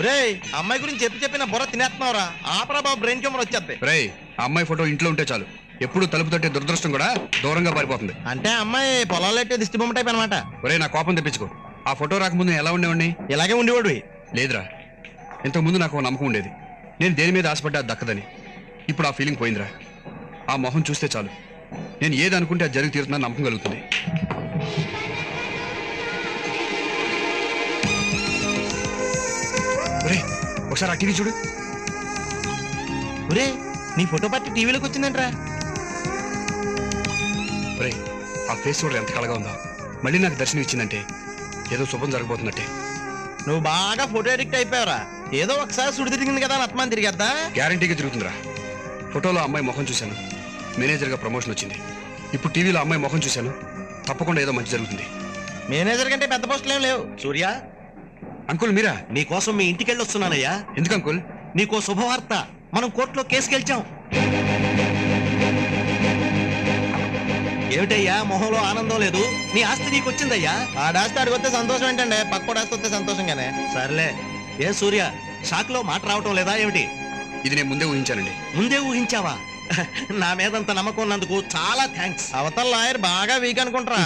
రే అమ్మాయి గురించి చెప్పిన బుర్ర తినేస్తున్నావురా ఆపరా బాబు బ్రెయిన్ ట్యూమర్ వచ్చేద్ది. రే అమ్మాయి ఫోటో ఇంట్లో ఉంటే చాలు, ఎప్పుడు తలుపు తట్టే దురదృష్టం కూడా దూరంగా పారిపోతుంది. అంటే అమ్మాయి పొలాలు ఎట్టే దిష్టి బొమ్మ టైప్ అనమాట. ఒరే నా కోపం తెప్పించుకో. ఆ ఫోటో రాకముందు నేను ఎలా ఉండేవాడిని? ఇలాగే ఉండేవాడు. లేదురా, ఇంతకుముందు నాకు ఒక నమ్మకం ఉండేది, నేను దేని మీద ఆశపడ్డా అది దక్కదని. ఇప్పుడు ఆ ఫీలింగ్ పోయిందిరా. ఆ మొహం చూస్తే చాలు, నేను ఏది అనుకుంటే అది జరిగి తీరుతుందని నమ్మకం కలుగుతుంది. ఒరే ఒకసారి ఆ టీవీ చూడు. ఒరే నీ ఫోటో పట్టి టీవీలోకి వచ్చిందంట్రా. ఒరే ఆ ఫేస్ చూడ ఎంత కళగా ఉందో. మళ్ళీ నాకు దర్శనం ఇచ్చిందంటే ఏదో శుభం జరగబోతున్నట్టే. నువ్వు బాగా ఫోటో ఎడిక్ట్ అయిపోయావురా. ఏదో ఒకసారి సుడి తిరిగింది కదా అని అత్మాన్ తిరిగేద్దా? గ్యారంటీగా తిరుగుతుందిరా. ఫోటోలో అమ్మాయి ముఖం చూశాను, మేనేజర్గా ప్రమోషన్ వచ్చింది. ఇప్పుడు టీవీలో అమ్మాయి ముఖం చూశాను, తప్పకుండా ఏదో మంచి జరుగుతుంది. మేనేజర్ కంటే పెద్ద పోస్టులు ఏం లేవు. సూర్య, అంకుల్ మీరా? నీకోసం మీ ఇంటికి వెళ్ళి వస్తున్నానయ్యా. ఎందుకు అంకుల్? నీకో శుభవార్త, మనం కోర్టులో కేసు గెలిచాం. ఏమిటయ్యా మొహంలో ఆనందం లేదు? నీ ఆస్తి నీకు వచ్చిందయ్యా. ఆ డాస్తి అడిగి వస్తే సంతోషం ఏంటండి, పక్క డాస్తి వస్తే సంతోషంగానే. సర్లే. ఏ సూర్య, షాక్ లో మాట రావటం లేదా ఏమిటి? ఇది నేను ముందే ఊహించానండి. ముందే ఊహించావా? నా మీదంత నమ్మకం ఉన్నందుకు చాలా థ్యాంక్స్. అవతల లాయర్ బాగా వీక్ అనుకుంటారా.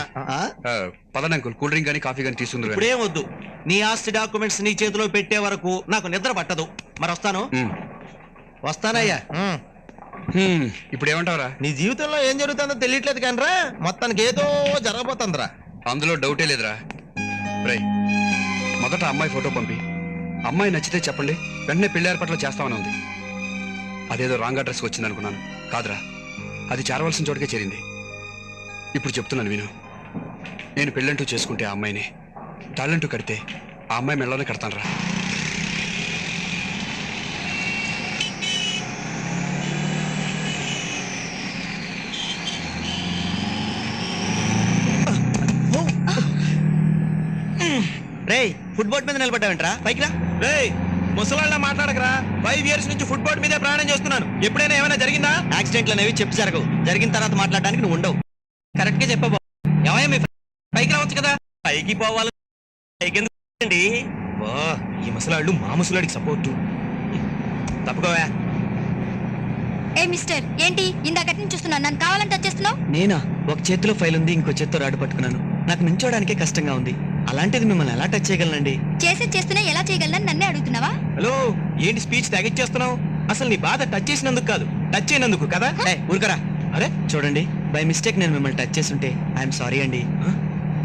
పదండి అంకుల్, కూల్ డ్రింక్ కానీ కాఫీ కానీ తీసుకుందరు. ఇప్పుడేం వద్దు. నీ ఆస్తి డాక్యుమెంట్స్ నీ చేతిలో పెట్టే వరకు నాకు నిద్ర పట్టదు. మరి వస్తాను. వస్తానయ్యా. ఇప్పుడు ఏమంటావరా? నీ జీవితంలో ఏం జరుగుతుందో తెలియట్లేదు కానరా, మొత్తానికి ఏదో జరగబోతుందిరా. అందులో డౌటే లేదురా. రై మొదట అమ్మాయి ఫోటో పంపి, అమ్మాయి నచ్చితే చెప్పండి, వెంటనే పెళ్లి ఏర్పాట్లు చేస్తామని ఉంది. అదేదో రాంగ్ అడ్రస్కి వచ్చింది అనుకున్నాను. కాదురా, అది చేరవలసిన చోటుకే చేరింది. ఇప్పుడు చెప్తున్నాను విను. నేను పెళ్ళంటూ చేసుకుంటే ఆ అమ్మాయిని, తాళ్ళంటూ కడితే ఆ అమ్మాయి మెళ్ళలోనే కడతాను రా. రే ఫుట్బాల్ మీద నిలబడ్డావేంట్రా? పైకి రా. రే ముసలాళ్ళ మాట్లాడకరా. 5 years నుంచి ఫుట్బాల్ మీదే ప్రయాణం చేస్తున్నాను. ఎప్పుడైనా ఏమైనా జరిగిందా? యాక్సిడెంట్లు అనేవి చెప్పు జరగవు. జరిగిన తర్వాత మాట్లాడడానికి నువ్వు ఉండవు. కరెక్ట్ గా చెప్పబో. ఏమయ్యా మీ పైకి రావచ్చు కదా. పైకి పోవాలి. పైకి ఎందుకండి? ఈ ముసలాళ్ళు మా ముసలాడికి సపోర్టు. తప్పుకోవా. ఏ మిస్టర్, ఏంటి ఇందాకటి నుంచి చూస్తున్నాను, నన్ను కావాలంటే వచ్చేస్తున్నావు? నేనా? ఒక చేతిలో ఫైల్ ఉంది, ఇంకో చేత్తో రాడు పట్టుకున్నాను. నాకు నించోడానికే కష్టంగా ఉంది. అలాంటిది మిమ్మల్ని ఎలా టచ్ చేయగలనండి? చేస్తున్నా ఎలా చేయగలనని నన్నే అడుగుతున్నావా? హలో, ఏంటి స్పీచ్ తగ్గించేస్తున్నావు? అసలు నీ బాధ టచ్ చేసినందుకు కాదు, టచ్ అయినందుకు కదా. ఊరుకరా. అరే చూడండి, బై మిస్టేక్ నేను మిమ్మల్ని టచ్ చేస్తుంటే ఐఎమ్ సారీ అండి.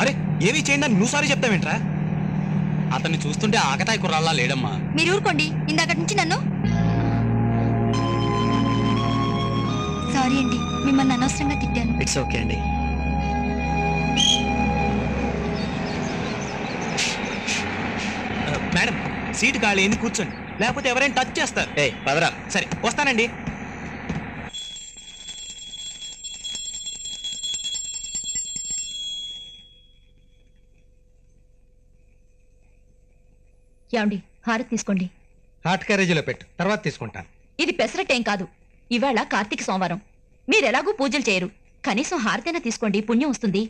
అరే ఏవి చేయండి అని నువ్వు సారీ చెప్తావేంట్రా? అతన్ని చూస్తుంటే ఆకతాయి కుర్రాళ్ళ లేడమ్మా. మీరు ఊరుకోండి, ఇందాకటి నుంచి నన్ను. సారీ అండి, మిమ్మల్ని అనవసరంగా తిట్టాను. ఇట్స్ ఓకే అండి. మేడం సీటు ఖాళీ అయింది, కూర్చోండి, లేకపోతే ఎవరైనా టచ్ చేస్తారు. పదరా. సరే వస్తానండి. ఏమండి, హారతి తీసుకోండి. హాట్ క్యారేజీలో పెట్టు, తర్వాత తీసుకుంటాను. ఇది పెసరట్టేం కాదు. ఇవాళ కార్తీక సోమవారం, మీరెలాగూ పూజలు చేయరు, కనీసం హారతైనా తీసుకోండి, పుణ్యం వస్తుంది.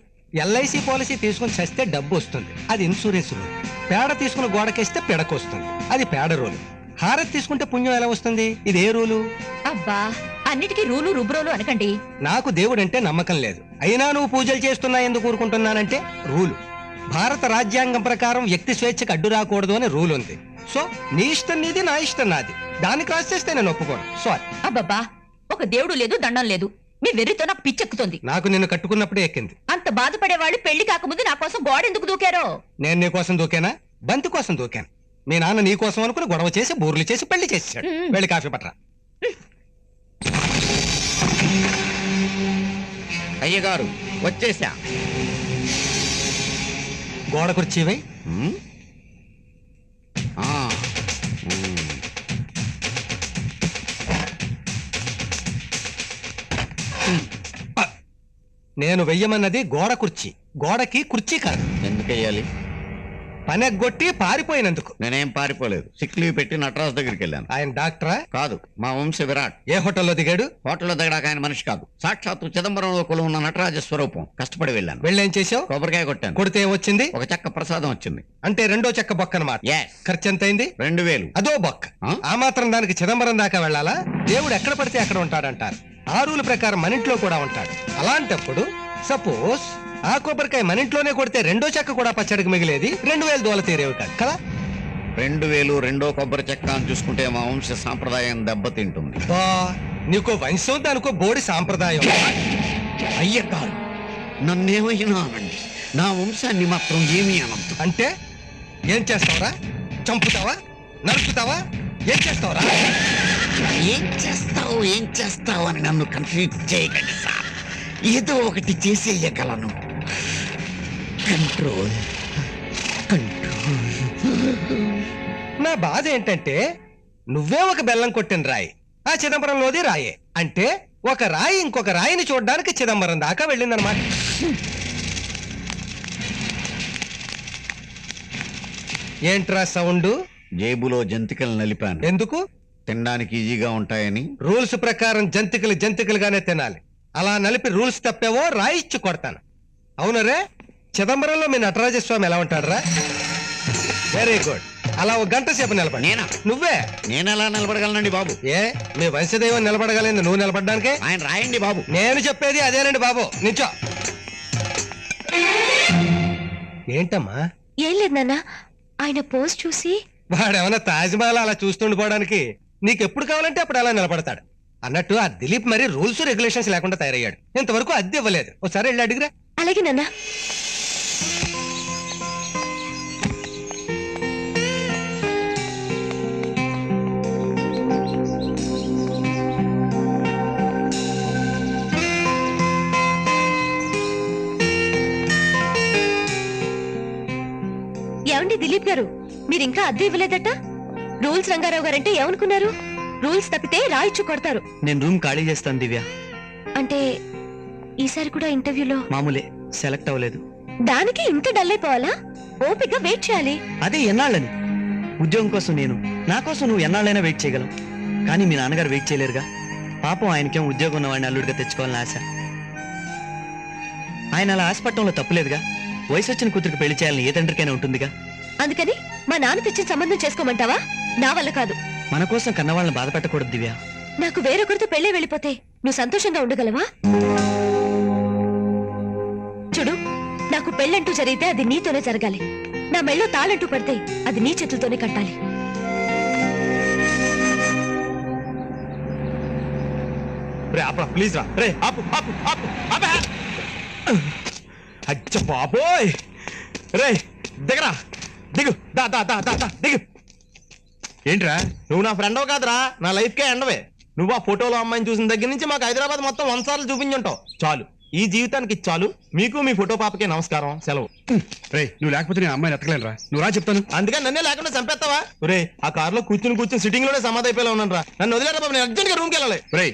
ఎల్ఐసి పాలసీ తీసుకుని చస్తే డబ్బు వస్తుంది, అది ఇన్సూరెన్స్ రూల్. పేడ తీసుకుని గోడకేస్తే పిడకు వస్తుంది, అది పేడ రూలు. హారతి తీసుకుంటే పుణ్యం ఎలా వస్తుంది, ఇది ఏ రూలు? అబ్బా, అన్నిటికీ రూలు రుబ్రోలు అనకండి. నాకు దేవుడంటే నమ్మకం లేదు, అయినా నువ్వు పూజలు చేస్తున్నా ఎందుకు ఊరుకుంటున్నానంటే రూలు. భారత రాజ్యాంగం ప్రకారం వ్యక్తి స్వేచ్ఛకు అడ్డు రాకూడదు అని రూల్ ఉంది. సో నీ ఇష్టం నీది, నా ఇష్టం నాది. దాన్ని క్రాస్ చేస్తే నేను ఒప్పుకోను. సారీ. అబ్బబ్బా, ఒక దేవుడు లేదు, దండం లేదు. మీ వెర్రితో నాకు పిచ్చెక్కుతుంది. నాకు నిన్ను కట్టుకున్నప్పుడే ఎక్కింది. అంత బాధపడేవాళ్ళు పెళ్లి కాకముందు నా కోసం గోడ ఎందుకు దూకారో? నేను నీ కోసం దూకానా? బంతి కోసం దూకాను. మీ నాన్న నీ కోసం అనుకుని గొడవ చేసి బూర్లు చేసి పెళ్లి చేసాడు. వెళ్ళి కాఫీ పట్టరా. అయ్యగారు వచ్చేసా. గోడ కుర్చీవై. నేను వెయ్యమన్నది గోడ కుర్చీ, గోడకి కుర్చీ కాదు. ఎందుకు వెయ్యాలి? పనెగ్గొట్టి పారిపోయినందుకు. నేనేం పారిపోలేదు, సిక్ లీవ్ పెట్టి నటరాజు దగ్గరికి వెళ్ళాను. ఆయన డాక్టరా? కాదు, మా వంశ విరాట్. ఏ హోటల్లో దిగాడు? హోటల్లో దిగడానికి ఆయన మనిషి కాదు, సాక్షాత్తు చిదంబరంలో కొలు ఉన్న నటరాజ స్వరూపం. కష్టపడి వెళ్ళాను. వెళ్ళేం చేసావు? కొబ్బరికాయ కొట్టాను. కొడితే ఏమొచ్చింది? ఒక చెక్క ప్రసాదం వచ్చింది. అంటే రెండో చెక్క బొక్క అన్నమాట. Yes. ఖర్చు ఎంత అయింది? 2000. అదో బొక్క. ఆ? ఆ మాత్రం దానికి చిదంబరం దాకా వెళ్ళాలా? దేవుడు ఎక్కడ పడితే అక్కడ ఉంటాడంటారు. ఆ రూల్ ప్రకారం మన ఇంట్లో కూడా ఉంటాడు. అలాంటప్పుడు సపోజ్ ఆ కొబ్బరికాయ మన ఇంట్లోనే కొడితే రెండో చెక్క కూడా పచ్చడికి మిగిలేది. 2000 దోల తీరేవి కాదు కదా. 2000 రెండో కొబ్బరి చెక్క అని చూసుకుంటే మా వంశ సాంప్రదాయం దెబ్బతింటుంది. బా, నీకో వంశం దానికో బోడి సాంప్రదాయం. అయ్యగారు, నన్నేమైనా అనండి, నా వంశాన్ని మాత్రం ఏమీ అనద్దు. అంటే ఏం చేస్తావురా? చంపుతావా? నరుకుతావా? ఏం చేస్తావురా? ఏం చేస్తావు అని నన్ను కన్ఫ్యూజ్ చేయకండి సార్. ఏదో ఒకటి చేసేయగలను. కంట్రోల్. నా బాధ ఏంటంటే నువ్వే ఒక బెల్లం కొట్టిన రాయి, ఆ చిదంబరంలోది రాయే. అంటే ఒక రాయి ఇంకొక రాయిని చూడడానికి చిదంబరం దాకా వెళ్ళిందనమాట. ఏంట్రా సౌండ్? జేబులో జంతికలు నలిపాను. ఎందుకు? తినడానికి ఈజీగా ఉంటాయని. రూల్స్ ప్రకారం జంతికలు జంతికలుగానే తినాలి. అలా నలిపి రూల్స్ తప్పేవో రాయిచ్చి కొడతాను. అవునరే, చిదంబరంలో మీ నటరాజస్వామి ఎలా ఉంటాడరా? Very good. అలా ఒక గంట సేపు నిలబడి. నేనా? నువ్వే. నేనెలా నిలబడగలనండి బాబు? ఏ, మీ వంశదైవం నిలబడగలేదు, నువ్వు నిలబడ్డానికే. ఆయన రాయండి బాబు. నేను చెప్పేది అదేనండి బాబు. నించో. ఏంటమ్మా? ఏం లేదు నాన్న, ఆయన పోస్ట్ చూసి. వాడేమన్నా తాజ్మహల్ అలా చూస్తుండిపోవడానికి? నీకెప్పుడు కావాలంటే అప్పుడు అలా నిలబడతాడు. అన్నట్టు ఆ దిలీప్ మరి రూల్స్ రెగ్యులేషన్స్ లేకుండా తయారయ్యాడు. ఇంతవరకు అద్దె ఇవ్వలేదు. ఒకసారి వెళ్ళి అడిగిరా. అలాగే నాన్న. ఏమండి దిలీప్ గారు, మీరు ఇంకా అద్దె ఇవ్వలేదట? రూల్స్ రంగారావు గారంటే ఏమనుకున్నారు? రూల్స్ తప్పితే రాయిచ్చు కొడతారు. నేను రూమ్ ఖాళీ చేస్తాను దివ్య. అంటే ఈసారి కూడా ఇంటర్వ్యూలో మామూలే, సెలెక్ట్ అవ్వలేదు. దానికి ఇంత డల్ అయిపోవాలా? ఓపిక వెయిట్ చేయాలి. అదే ఎన్నాళ్ళని. ఉద్యోగం కోసం నేను, నా కోసం నువ్వు ఎన్నాళ్ళైనా వెయిట్ చేయగలం. కానీ మీ నాన్నగారు వెయిట్ చేయలేరుగా. పాపం ఆయనకేం ఉద్యోగం ఉన్నవాడిని అల్లుడిగా తెచ్చుకోవాలని ఆశ. ఆయన అలా ఆశపట్టడంలో తప్పులేదుగా. వయసు వచ్చిన కూతురికి పెళ్లి చేయాలని ఏ తండ్రికైనా ఉంటుందిగా. అందుకని మా నాన్న తెచ్చిన సంబంధం చేసుకోమంటావా? నా వల్ల కాదు. మన కోసం కన్నవాళ్ళని బాధ పెట్టకూడదు దివ్య. నాకు వేరొకరితో పెళ్ళే వెళ్ళిపోతే నువ్వు సంతోషంగా ఉండగలవా? చూడు, నాకు పెళ్ళంటూ జరిగితే అది నీతోనే జరగాలి. నా మెళ్ళో తాళంటూ పడితే అది నీ చేతులతోనే కట్టాలి. ప్లీజ్ రా రే, ఆపు ఆపు ఆపు ఆపే. అచ్చ బాబోయ్, రే దిగరా, దిగు, దా దా దా దా దా దిగు. ఏంట్రా? నువ్వు నా ఫ్రెండ్ కాదురా, నా లైఫ్ కే ఎండవే. నువ్వు ఆ ఫోటోలో అమ్మాయిని చూసిన దగ్గర నుంచి మాకు హైదరాబాద్ మొత్తం 100 సార్లు చూపించుంటావు. చాలు, ఈ జీవితానికి చాలు. మీకు మీ ఫోటో పాపకే నమస్కారం, సెలవు. రే, నువ్వు లేకపోతే నేను అమ్మాయిని ఎత్తకలేనురా. నువ్వు రా చెప్తాను. అందుకని నన్నే లేకుండా చంపేస్తావా? రే, ఆ కారులో కూర్చుని సిట్టింగ్ లోనే సమాధి అయిపోయేలా ఉన్నాను రా. నన్ను వదిలేరా బాబు, నేను అర్జెంట్ గా రూమ్కి వెళ్ళాలి. రే,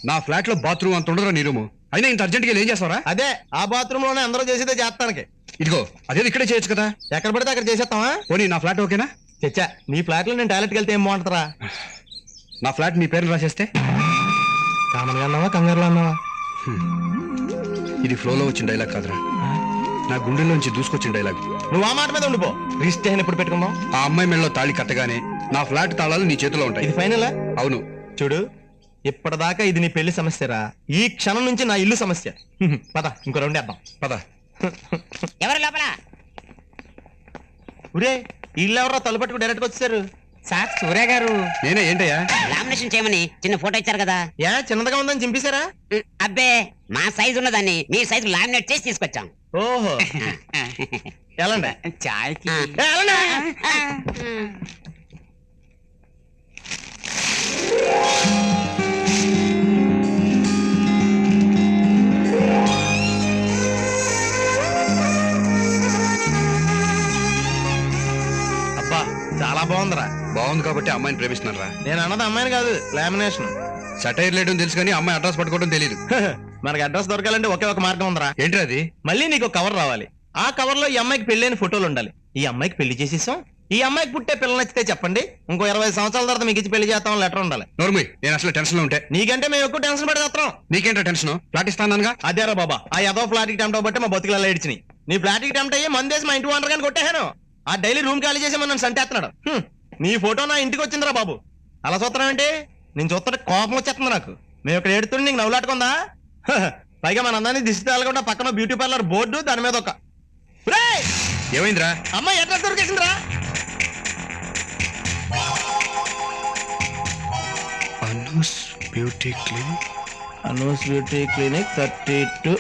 నా ఫ్లాట్ లో బాత్రూమ్ అంత ఉండదురా నీ రూము. అయినా ఇంత అర్జెంట్ గా ఏం చేస్తావరా? అదే ఆ బాత్రూమ్ లోనే అందరూ చేసేదే చేస్తానికి. ఇదిగో అదే ఇక్కడే చేయొచ్చు కదా. ఎక్కడ పడితే అక్కడ చేసేస్తావా? పోనీ నా ఫ్లాట్ ఓకేనా? చచ్చా, నీ ఫ్లాట్ లో నేను టాయిలెట్కి వెళ్తే ఏం బాగుంటుందా? నా ఫ్లాట్ నీ పేరు రాసేస్తే? కామన్గా అన్నావా, కంగారులో అన్నావా? ఇది ఫ్లోలో వచ్చిన డైలాగ్ కాదురా, నా గుండెల్లోంచి దూసుకొచ్చిన డైలాగ్. నువ్వు ఆ మాట మీద ఉండిపో. రిజిస్ట్రేషన్ ఎప్పుడు పెట్టుకుందాం? ఆ అమ్మాయి మెడలో తాళి కట్టగానే నా ఫ్లాట్ తాళాలు నీ చేతిలో ఉంటాయి. ఇది ఫైనల్? అవును. చూడు, ఇప్పటిదాకా ఇది నీ పెళ్లి సమస్యరా. ఈ క్షణం నుంచి నా ఇల్లు సమస్య. పద, ఇంకో రౌండ్ వేద్దాం. పద. ఎవరు లోపల? ఒరే, ఇల్లు ఎవరో తలుపట్టుకు డైరెక్ట్ వచ్చారు. సార్ సూర్య గారు నేనే. ఏంటయ్యా? లామినేషన్ చేయమని చిన్న ఫోటో ఇచ్చారు కదా. యా, చిన్నదిగా ఉందని చింపేశారా? అబ్బే, మా సైజు ఉన్నదాన్ని మీ సైజు లామినేట్ చేసి తీసుకొచ్చాం. ఓహో, ఎలాండి? చాయ్కి అబ్బా, చాలా బాగుందిరా. బాగుంది కాబట్టి అమ్మాయిని ప్రేమిస్తున్నాను రా. నేను అన్నది అమ్మాయిని కాదు, లామినేషన్. సటైర్ లేయడం తెలుసు కానీ అమ్మాయి అడ్రస్ పట్టుకోవడం తెలియదు. మనకి అడ్రస్ దొరకాలంటే ఒకే ఒక మార్గం ఉందిరా. ఏంట్రా అది? మళ్ళీ నీకు కవర్ రావాలి. ఆ కవర్ లో ఈ అమ్మాయికి పెళ్ళైన ఫోటోలు ఉండాలి. ఈ అమ్మాయికి పెళ్లి చేసేసాం. ఈ అమ్మాయికి పుట్టే పిల్లలు నచ్చితే చెప్పండి, ఇంకో 20 సంవత్సరాల తర్వాత మీకు ఇచ్చి పెళ్లి చేస్తాం లెటర్ ఉండాలి. నోర్మి, నేను అసలు టెన్షన్ లో ఉంటే నీకంటే మేము ఎక్కువ టెన్షన్ పడిపోతాం. నీకేంటో టెన్షన్? ఫ్లాట్ ఇస్తానుగా. అదేరా బాబా, ఆ ఏదో ఫ్లాట్కి టెంప్ట్ అవ్వబట్టే మా బతుకులు ఏడ్చినాయి. నీ ఫ్లాట్కి టెంప్ట్ అయ్యి మందేసి మా ఇంటి ఓనర్ గాని కొట్టేహాను. ఆ డైలీ రూమ్ ఖాళీ చేసి నన్ను సంటేస్తున్నాడు. నీ ఫోటో నా ఇంటికి వచ్చిందిరా బాబు. అలా చూస్తున్నావు ఏంటి? నేను చూస్తుంటే కోపం వచ్చేస్తుంది నాకు. మేము ఇక్కడ ఏడుతుంటే నీకు నవ్వులాటుకుందా? పైగా మన అందరినీ దిష్టి తగలకుండా పక్కన బ్యూటీ పార్లర్ బోర్డు, దాని మీద ఒక ఏమైందిరా? అమ్మాయి అడ్రస్ దొరికేసిందిరా. Anu's beauty clinic. Anu's beauty clinic 32.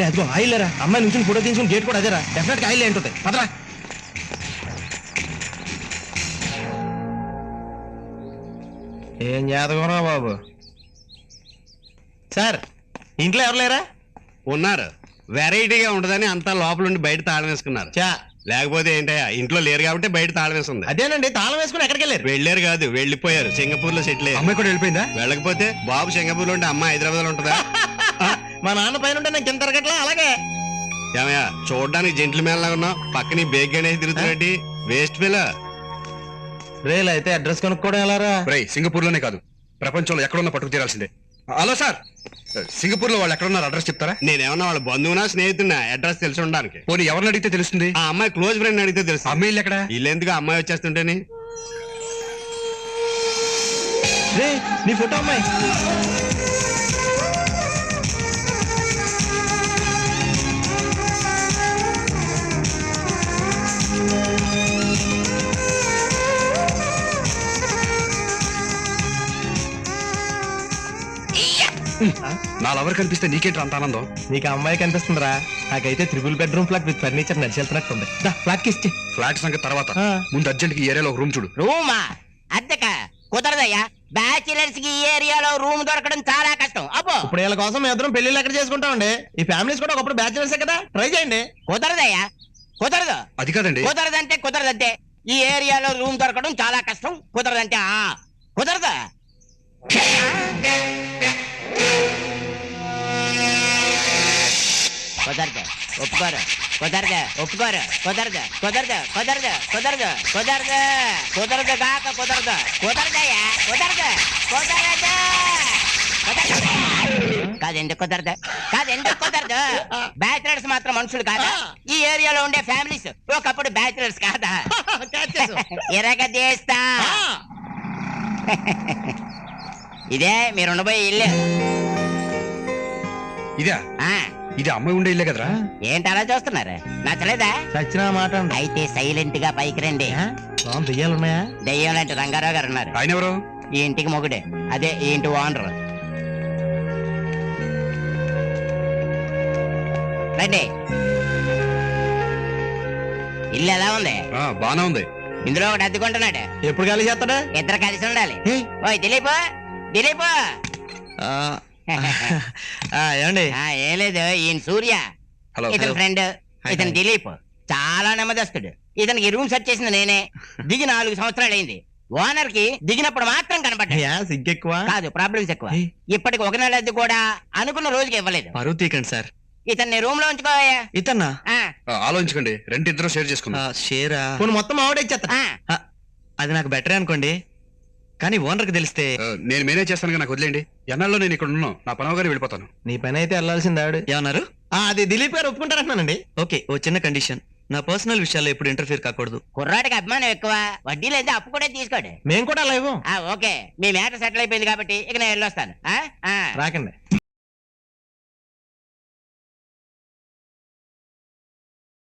అదిగో ఆయిల్ రా. అమ్మాయి నుంచి ఫోటో తీసుకుని గేట్ కూడా అదేరా. డెఫినెట్ గా ఆయిల్ ఏంటుంది. పదరా. ఏం జాతకరా బాబు. సార్, ఇంట్లో ఎవరు లేరా? ఉన్నారు. వెరైటీగా ఉండదని అంతా లోపల ఉండి బయట తాళం వేసుకున్నారు. చా, లేకపోతే ఏంటయ్యా, ఇంట్లో లేరు కాబట్టి బయట తాళం వేసుంది. అదేనండి, తాళం వేసుకుని ఎక్కడికి వెళ్ళారు? వెళ్ళారు కాదు, వెళ్ళిపోయారు. సింగపూర్ లో సెటిల్ అయ్యారు. అమ్మాయి కూడా వెళ్ళిపోయిందా? వెళ్ళకపోతే బాబు సింగపూర్ లో ఉంటే అమ్మ హైదరాబాద్ లో ఉంటుందా? మా నాన్న పైన ఉంటే నేను కింద తరగట్లా. అలాగే ఏమయ్యా, చూడడానికి జెంట్లు మేళ ఉన్నావు, పక్కన బేగ్ గణేష్ తిరుగుతున్నట్టు. వేస్ట్ పిల్ల. రేలు అయితే అడ్రస్ కొనుక్కోవడం ఎలారా? సింగపూర్ లోనే కాదు, ప్రపంచంలో ఎక్కడున్నా పట్టుకు తీరాల్సిందే. హలో సార్, సింగపూర్ లో వాళ్ళు ఎక్కడున్నారు అడ్రస్ చెప్తారా? నేనేమన్నా వాళ్ళ బంధువునా స్నేహితున్నా అడ్రస్ తెలిసి ఉండడానికి? పోనీ ఎవరిని అడిగితే తెలుస్తుంది? ఆ అమ్మాయి క్లోజ్ ఫ్రెండ్ అడిగితే తెలుసు. అమ్మాయి ఇల్లు ఎక్కడ? ఇల్లు ఎందుకు, అమ్మాయి వచ్చేస్తుంటేని. రే, నీ ఫోటో అమ్మాయి. నా లవర్ కనిపిస్తే నీకేంటి అంత ఆనందం? నీకు ఆ అమ్మాయి కనిపిస్తుందిరా. నాకైతే 3 బెడ్రూమ్ ఫ్లాట్ విత్ ఫర్నిచర్ నడిచి వెళ్తున్నట్టుంది. ఫ్లాట్ కి ఇస్తే ఫ్లాట్ సంగతి తర్వాత, ఆ. ముందు అర్జెంట్ ఈ ఏరియాలో ఒక రూమ్ చూడు. రూమా? అద్దెక కుదరదయ్యా. బ్యాచిలర్స్ కి ఈ ఏరియాలో రూమ్ దొరకడం చాలా కష్టం. అబ్బో, ఇప్పుడు వీళ్ళ కోసం మేము ఇద్దరం పెళ్లిళ్ళు ఎక్కడ చేసుకుంటామండి? ఈ ఫ్యామిలీస్ కూడా ఒకప్పుడు బ్యాచులర్సే కదా. ట్రై చేయండి. కుదరదయ్యా, కుదరదు. అది కాదండి. కుదరదంటే కుదరదంతే. ఈ ఏరియాలో రూమ్ దొరకడం చాలా కష్టం. కుదరదంటే కుదరదా? కుదరదు, ఒప్పుకోరు. కుదరదు, ఒప్పుకోరు. కుదరదు, కుదరదు, కుదరదు, కుదరదు, కుదరదు, కుదరదు కాక కుదరదు. కుదరదయ్యా, కుదరదు, కుదరదు, కుదరదు. కాదెందుకు కుదరదు? కాదెందుకు కుదరదు? బ్యాచిలర్స్ మాత్రం మనుషులు కాదా? ఈ ఏరియాలో ఉండే ఫ్యామిలీస్ ఒకప్పుడు బ్యాచిలర్స్ కాదా? ఎరగదీస్తా. ఇదే మీరు ఉండబోయే ఇల్లు. ఇదా? ఆ, ఇది అమ్మాయి ఉండే ఇల్లే కదరా? ఏంటి అలా చూస్తున్నారు? నచ్చలేదా? చచ్చిన మాట అండి. అయితే సైలెంట్ గా పైకి రండి. దెయ్యాలు ఉన్నాయా? దెయ్యం లాంటి రంగారావు గారు ఉన్నారు. ఆయన ఎవరు? ఈ ఇంటికి మొగుడే, అదే ఈ ఇంటి ఓనర్. రండి. ఇల్లు ఎలా ఉంది? బానే ఉంది. ఇందులో ఒకటి అద్దెకుంటున్నాడు. ఎప్పుడు ఖాళీ చేస్తాడా? ఇద్దరు కలిసి ఉండాలి. ఏయ్. ఓయ్ దిలీప్, దిలీప్. ఏమండి? ఏం లేదు, ఈయన సూర్య, హలో. ఇతని ఫ్రెండ్. ఇతను దిలీప్, చాలా నెమ్మదస్తుడు. ఇతనికి రూమ్ సెట్ చేసింది నేనే. దిగి 4 సంవత్సరాలు అయింది. ఓనర్ కి దిగినప్పుడు మాత్రం కనపడ్డా. సిగ్గెక్కువ కాదు, ప్రాబ్లమ్స్ ఎక్కువ. ఏయ్. ఇప్పటికి 1 నెల అద్దె కూడా అనుకున్న రోజుకి ఇవ్వలేదు. పరువు తీకండి సార్. ఇతన్ని రూమ్ లో ఉంచుకోయా. ఇతన్నా ఆలోచించకండి, రెంట్ ఇద్దరు షేర్ చేసుకుందాం. షేరా? పోనీ మొత్తం ఆవిడ ఇచ్చేస్తా. అది నాకు బెటరే అనుకోండి, కానీ ఓనర్కి తెలిస్తే. నేను మేనేజ్ చేస్తాను, నాకు వదిలేండి. ఎన్నాళ్ళు నేను ఇక్కడ ఉన్నాను, నా పనవ గారు వెళ్ళిపోతాను. నీ పని అయితే వెళ్ళాల్సింది ఆవిడ. ఏమన్నారు? అది దిలీప్ గారు ఒప్పుకుంటారంటున్నానండి. ఓకే, ఓ చిన్న కండిషన్. నా పర్సనల్ విషయాల్లో ఎప్పుడు ఇంటర్ఫియర్ కాకూడదు. కుర్రాడికి అభిమానం ఎక్కువ, వడ్డీ లేదా అప్పు కూడా తీసుకోడు. మేము కూడా అలా ఇవ్వం. ఓకే, మీ మ్యాటర్ సెటిల్ అయిపోయింది కాబట్టి ఇక నేను వెళ్ళొస్తాను. రాకండి.